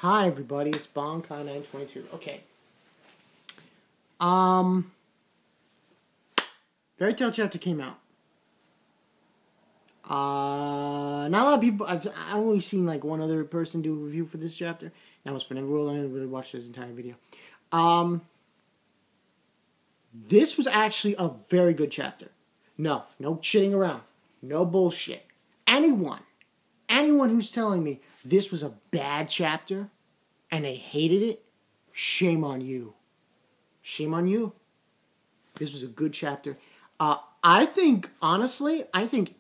Hi everybody, it's Bonkai922. Okay. Fairy Tail chapter came out. Not a lot of people. I've only seen like one other person do a review for this chapter. That was for Neverworld. I didn't really watch this entire video. This was actually a very good chapter. No chitting around. No bullshit. Anyone who's telling me this was a bad chapter and they hated it, shame on you. Shame on you. This was a good chapter. I think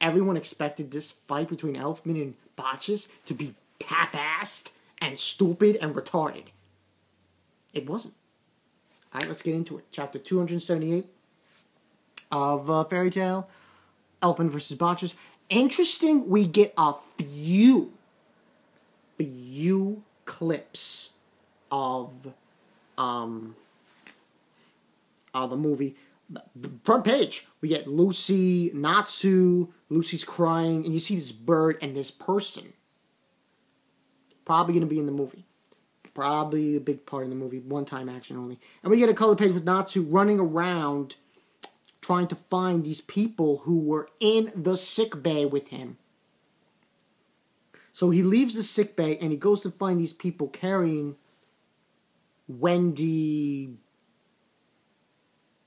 everyone expected this fight between Elfman and Bacchus to be half-assed and stupid and retarded. It wasn't. Alright, let's get into it. Chapter 278 of Fairy Tail. Elfman versus Bacchus. Interesting, we get a few clips of the movie. The front page, we get Lucy, Natsu, Lucy's crying, and you see this bird and this person. Probably going to be in the movie. Probably a big part in the movie. One-time action only. And we get a color page with Natsu running around trying to find these people who were in the sick bay with him. So he leaves the sick bay and he goes to find these people carrying Wendy,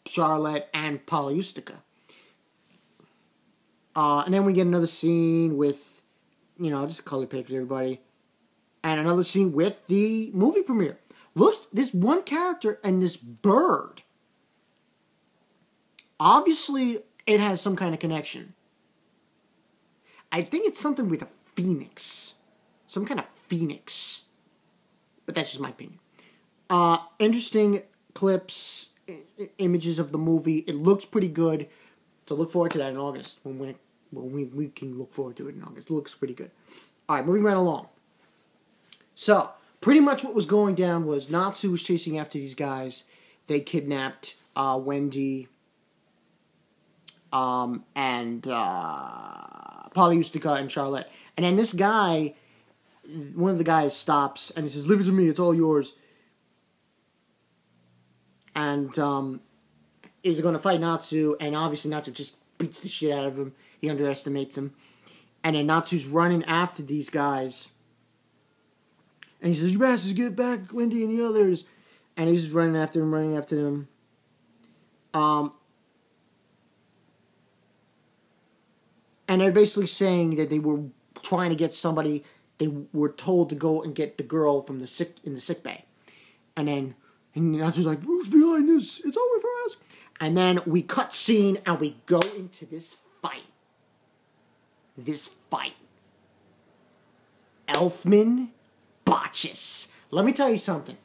Charlotte, and Polyustica. And then we get another scene with, just a color page with everybody. And another scene with the movie premiere. Looks, this one character and this bird. Obviously, it has some kind of connection. I think it's something with a phoenix. Some kind of phoenix. But that's just my opinion. Interesting clips, images of the movie. It looks pretty good. So look forward to that in August. When we can look forward to it in August. It looks pretty good. Alright, moving right along. So, pretty much what was going down was Natsu was chasing after these guys. They kidnapped Wendy and Polyustica and Charlotte. And then this guy, one of the guys stops and he says, "Leave it to me, it's all yours." And is going to fight Natsu, and obviously Natsu just beats the shit out of him. He underestimates him. And then Natsu's running after these guys. And he says, "You bastards, get back, Wendy and the others." And he's just running after them. And they're basically saying that they were trying to get somebody. They were told to go and get the girl from the sick bay. And Natsu's like, "Who's behind this? It's over for us." And then we cut scene and we go into this fight. Elfman, Bacchus. Let me tell you something.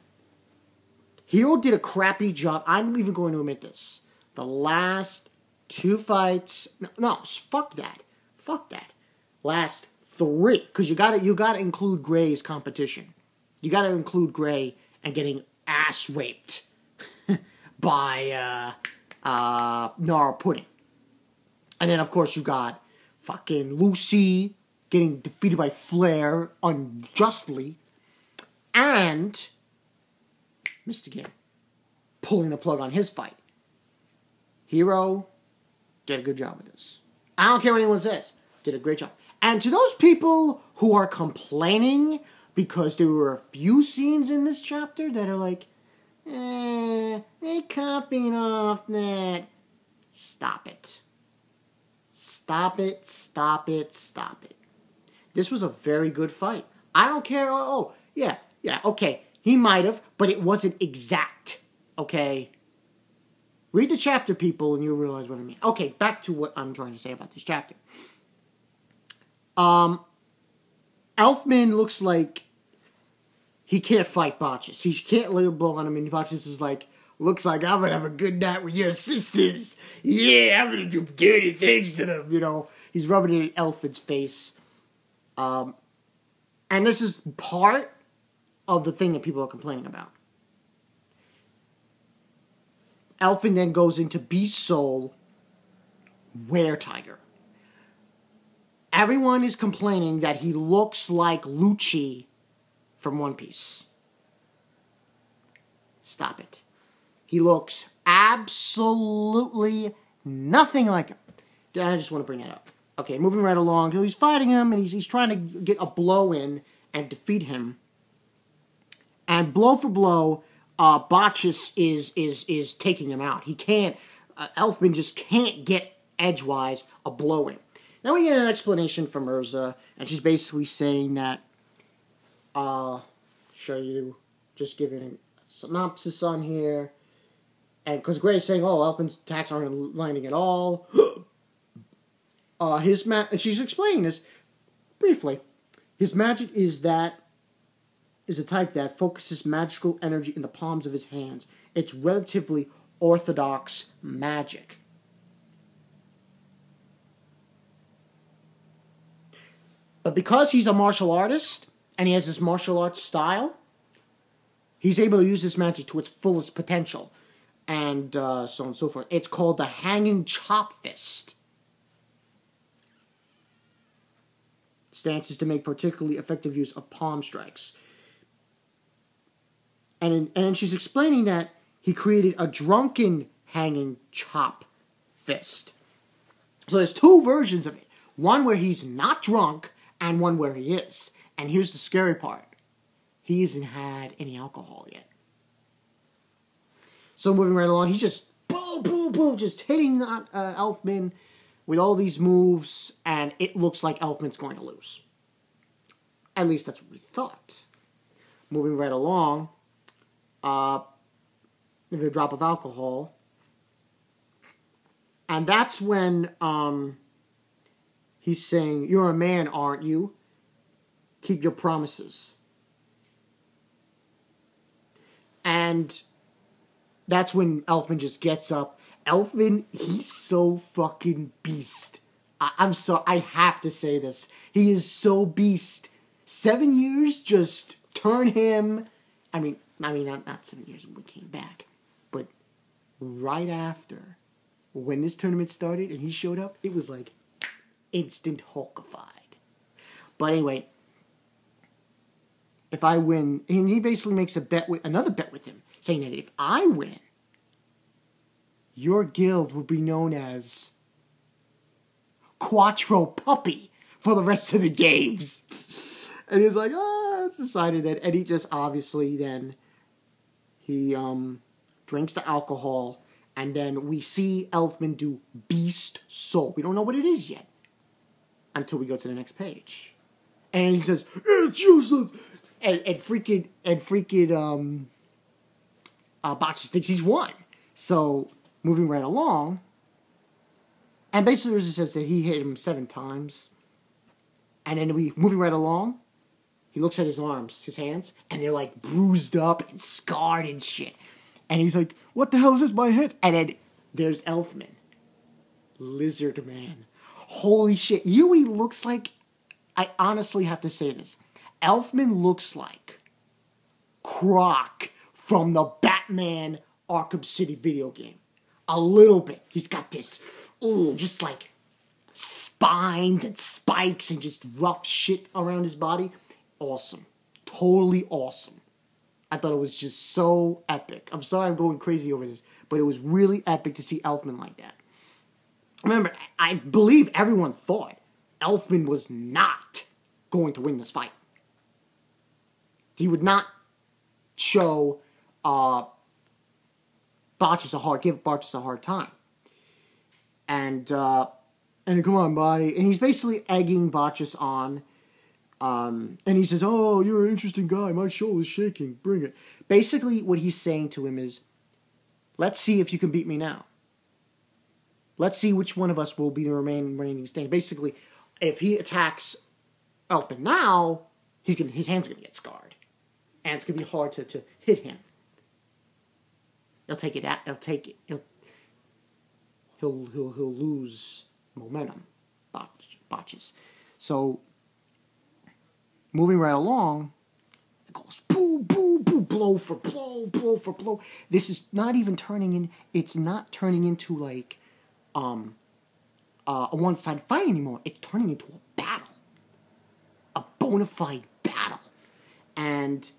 Hero did a crappy job. I'm even going to admit this. The last two fights. No, fuck that. Last three. Because you gotta include Gray's competition. You gotta include Gray and getting ass raped by Nara Pudding. And then of course you got fucking Lucy getting defeated by Flare unjustly. And Mr. Game pulling the plug on his fight. Hero did a good job with this. I don't care what anyone says. Did a great job. And to those people who are complaining because there were a few scenes in this chapter that are like, they copying off that. Stop it. Stop it. This was a very good fight. I don't care. Yeah, okay. He might have, but it wasn't exact. Okay? Read the chapter, people, and you'll realize what I mean. Okay, back to what I'm trying to say about this chapter. Elfman looks like he can't fight Bacchus. He can't lay a blow on him, and Bacchus is like, "Looks like I'm gonna have a good night with your sisters. Yeah, I'm gonna do dirty things to them," He's rubbing it in Elfman's face. And this is part of the thing that people are complaining about. Elfman then goes into Beast Soul Were-Tiger. Everyone is complaining that he looks like Lucci from One Piece. Stop it. He looks absolutely nothing like him. I just want to bring that up. Okay, moving right along. So he's fighting him, and he's trying to get a blow in and defeat him. And blow for blow, Bacchus is taking him out. He can't. Elfman just can't get edgewise a blow in. Now we get an explanation from Urza, and she's basically saying that. Show you, just giving a synopsis on here, and because Gray's saying, "Oh, Elfman's attacks aren't landing at all." And she's explaining this briefly. His magic is a type that focuses magical energy in the palms of his hands. It's relatively orthodox magic. But because he's a martial artist and he has this martial arts style, he's able to use this magic to its fullest potential, and so on and so forth. It's called the Hanging Chop Fist. Stance is to make particularly effective use of palm strikes. And she's explaining that he created a drunken hanging chop fist. So there's two versions of it. One where he's not drunk, and one where he is. And here's the scary part. He hasn't had any alcohol yet. So moving right along, he's just boom, boom, boom, just hitting Elfman with all these moves, and it looks like Elfman's going to lose. At least that's what we thought. Moving right along, with a drop of alcohol, and that's when he's saying, "You're a man, aren't you? Keep your promises." And that's when Elfman just gets up. Elfman, he's so fucking beast. I'm sorry, I have to say this. He is so beast. 7 years just turn him. I mean, not 7 years when we came back, but right after, when this tournament started and he showed up, it was like instant Hulkified. But anyway, if I win, and he basically makes another bet with him, saying that if I win, your guild will be known as Quattro Puppy for the rest of the games. And he's like, it's decided that. And he just obviously then, he drinks the alcohol, and then we see Elfman do Beast Soul. We don't know what it is yet until we go to the next page. And he says, "It's useless." And freaking Bacchus thinks he's won. So, moving right along, and basically it says that he hit him 7 times. And then moving right along, he looks at his arms, his hands, and they're like bruised up and scarred and shit. And he's like, "What the hell is this my hit?" And then there's Elfman. Lizard Man. Holy shit. You know what he looks like? I honestly have to say this. Elfman looks like Croc from the Batman Arkham City video game. A little bit. He's got this, just like spines and spikes and just rough shit around his body. Awesome. Totally awesome. I thought it was just so epic. I'm sorry I'm going crazy over this, but it was really epic to see Elfman like that. Remember, I believe everyone thought Elfman was not going to win this fight. He would not show Bacchus give Bacchus a hard time. And come on, buddy. And he's basically egging Bacchus on. And he says, "Oh, you're an interesting guy. My shoulder's shaking. Bring it." Basically, what he's saying to him is, let's see if you can beat me now. Let's see which one of us will be the remaining standing. Basically, if he attacks Elfman now, his hand's going to get scarred. And it's going to be hard to hit him. He'll lose momentum, Bacchus. So, moving right along, it goes boom, boom, boom, blow for blow, blow for blow. This is not even it's not turning into like, a one-sided fight anymore. It's turning into a battle. A bona fide battle. And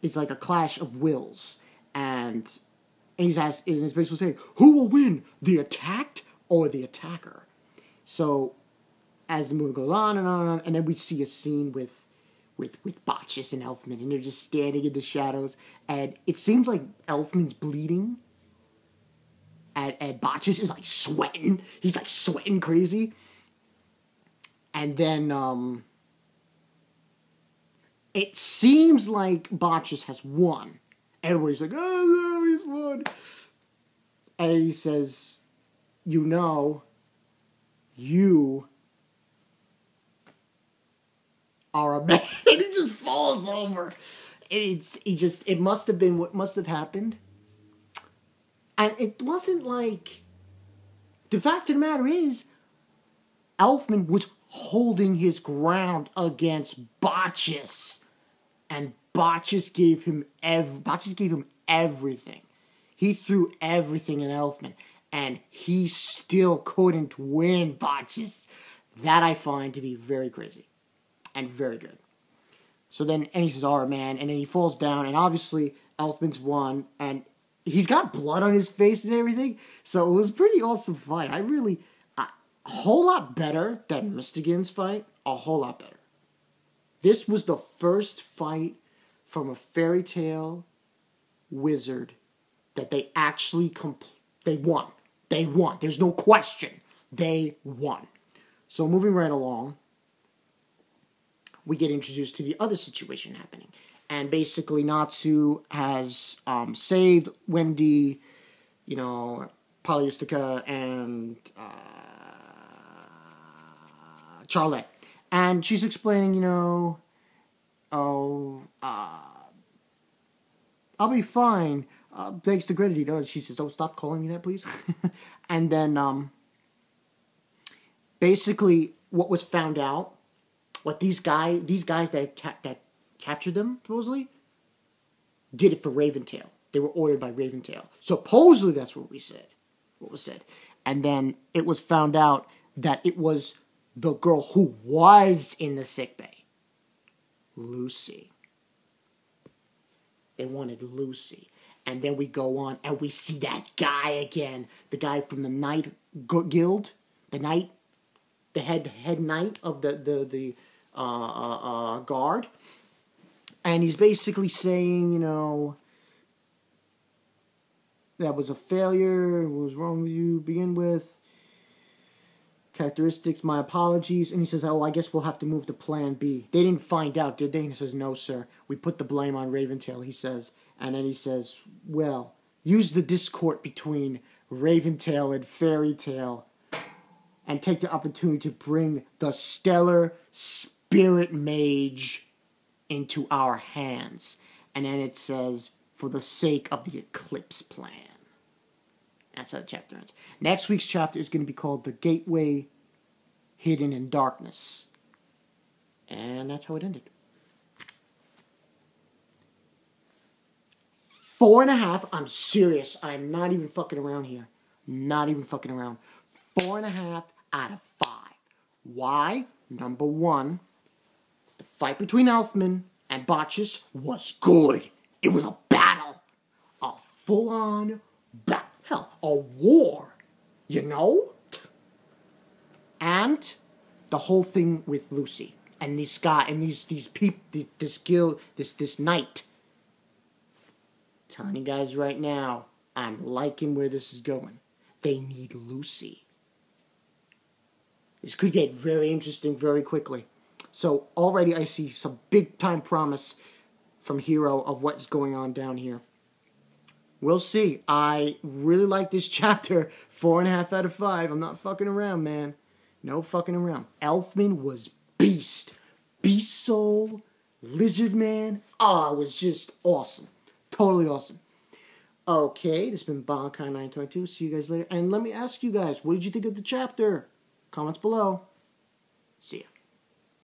it's like a clash of wills. And he's basically saying, who will win, the attacked or the attacker? So as the movie goes on and on and on, and then we see a scene with Bacchus and Elfman, and they're just standing in the shadows, and it seems like Elfman's bleeding, and Bacchus is like sweating. He's like sweating crazy. And then it seems like Bacchus has won. Everybody's like, oh, he's won. And he says, you are a man. And he just falls over. It must have been what must have happened. And it wasn't like, the fact of the matter is, Elfman was holding his ground against Bacchus. And Bacchus gave him everything. He threw everything at Elfman. And he still couldn't win Bacchus. That I find to be very crazy. And very good. So then, and he says, all right, man. And then he falls down. And obviously, Elfman's won. And he's got blood on his face and everything. So it was a pretty awesome fight. A whole lot better than Mistigan's fight. A whole lot better. This was the first fight from a fairy tale wizard that they actually they won. They won. There's no question. They won. So moving right along, we get introduced to the other situation happening. And basically Natsu has saved Wendy, Polyustica, and Charlotte. And she's explaining, I'll be fine, thanks to Grenadine. She says, oh, stop calling me that, please. And then, basically, what was found out, what these guys that captured them, supposedly, did it for Raventail. They were ordered by Raventail. Supposedly, that's what was said. And then it was found out that it was the girl who was in the sickbay. Lucy. They wanted Lucy. And then we go on and we see that guy again. The guy from the Knight Guild. The head knight of the guard. And he's basically saying, that was a failure. What was wrong with you to begin with? Characteristics, my apologies. And he says, oh, I guess we'll have to move to plan B. They didn't find out, did they? And he says, no, sir. We put the blame on Raventail, he says. And then he says, well, use the discord between Raventail and Fairytale and take the opportunity to bring the stellar spirit mage into our hands. And then it says, for the sake of the Eclipse plan. That's how the chapter ends. Next week's chapter is going to be called The Gateway Hidden in Darkness. And that's how it ended. 4.5. I'm serious. I'm not even fucking around here. Not even fucking around. 4.5 out of 5. Why? Number one, the fight between Elfman and Bacchus was good. It was a battle. A full-on battle. Hell, a war. And the whole thing with Lucy. And this guy, and these people, this guild, this knight. Telling you guys right now, I'm liking where this is going. They need Lucy. This could get very interesting very quickly. So already I see some big time promise from Hero of what's going on down here. We'll see. I really like this chapter. 4.5 out of 5. I'm not fucking around, man. No fucking around. Elfman was beast. Beast Soul. Lizard Man. Oh, it was just awesome. Totally awesome. Okay, this has been Bonkai922. See you guys later. And let me ask you guys, what did you think of the chapter? Comments below. See ya.